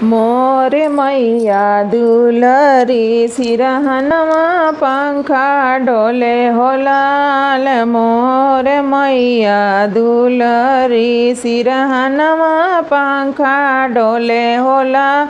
मोर मैया दुलरी सिरहनमा पंखा डोले हो लाल। मोर मैया दुलरी सिरहनमा पंखा डोले हो लाल।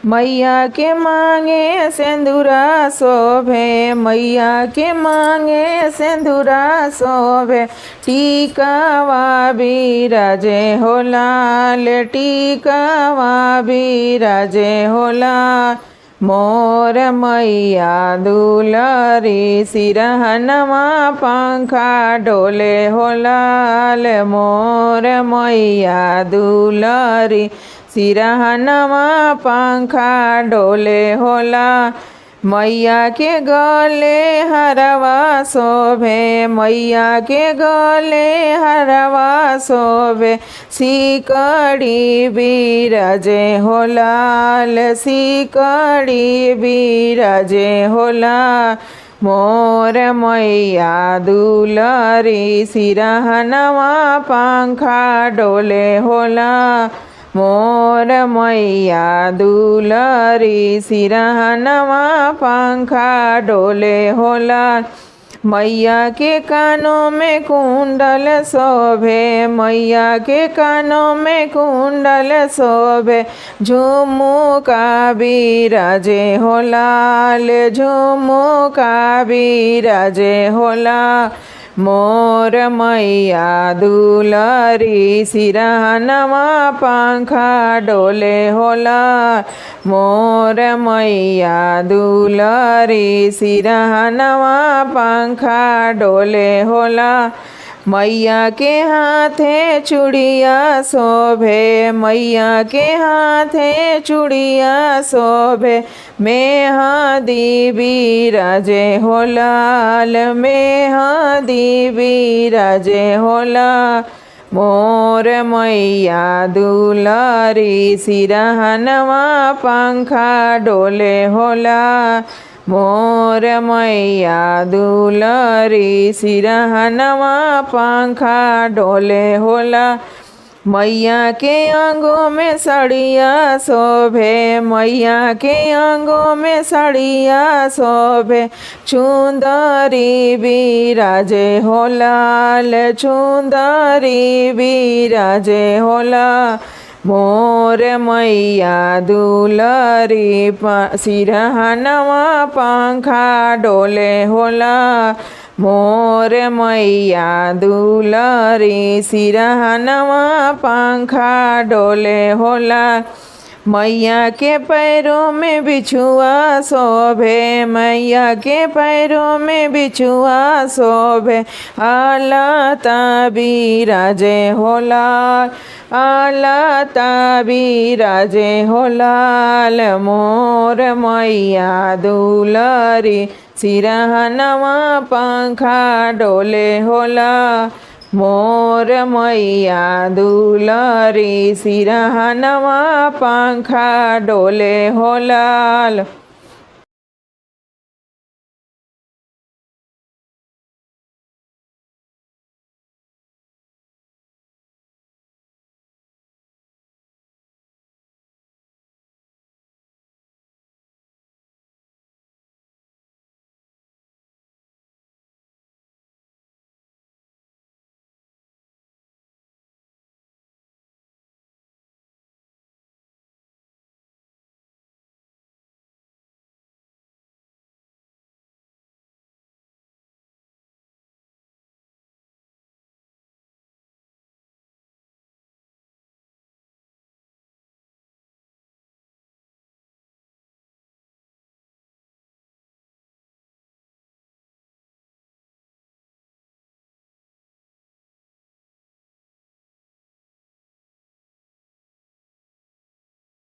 मैया के मांगे सिंदूरा शोभे, मैया के मांगे सिंदूरा शोभे। टीकावा बिराजे हो लाल, टीकावा बिराजे हो लाल। मोर मैया दुलरी सिरहनमा पंखा डोले हो लाल। मोर मैया दुलरी सिरहनमा पंखा डोले हो लाल। मैया के गले हरवा शोभे, मैया के गले हरवा शोभे। सिकड़ी बिराजे हो लाल, सिकड़ी बिराजे हो लाल। मोर मैया दुलरी सिरहनमा पंखा डोले हो लाल। मोर मैया दुलरी सिरहनमा पंखा डोले हो लाल। मैया के कानों में कुंडल शोभे, मैया के कानों में कुंडल शोभे। झुमुका बिराजे हो लाल, झुमुका बिराजे हो लाल। मोर मैया दुलरी सिरहनमा पंखा डोले हो लाल। मोर मैया दुलरी सिरहनमा पंखा डोले हो लाल। मैया के हाथे चूड़िया शोभे, मैया के हाथे चूड़िया शोभे। मेहंदी बिराजे हो लाल, मेहंदी बिराजे हो लाल। मोर मैया दुलरी सिरहनमा पंखा डोले हो लाल। मोर मैया दुलरी सिरहनमा पंखा डोले हो लाल। मैया के अंगों में सड़िया शोभे, मैया के अंगों में सड़िया शोभे। चुंदरी बिराजे हो लाल, चुंदरी बिराजे हो लाल। मोर मैया दुलरी सिरहनमा पंखा डोले हो लाल। मोर मैया दुलरी सिरहनमा पंखा डोले हो लाल। मैया के पैरों में बिछुआ शोभे, मैया के पैरों में बिछुआ शोभे। अलता बिराजे हो लाल, अलता बिराजे हो लाल। मोर मैया दुलरी सिरहनमा पंखा डोले हो लाल। मोर मैया दुलरी सिरहनमा पंखा डोले हो लाल।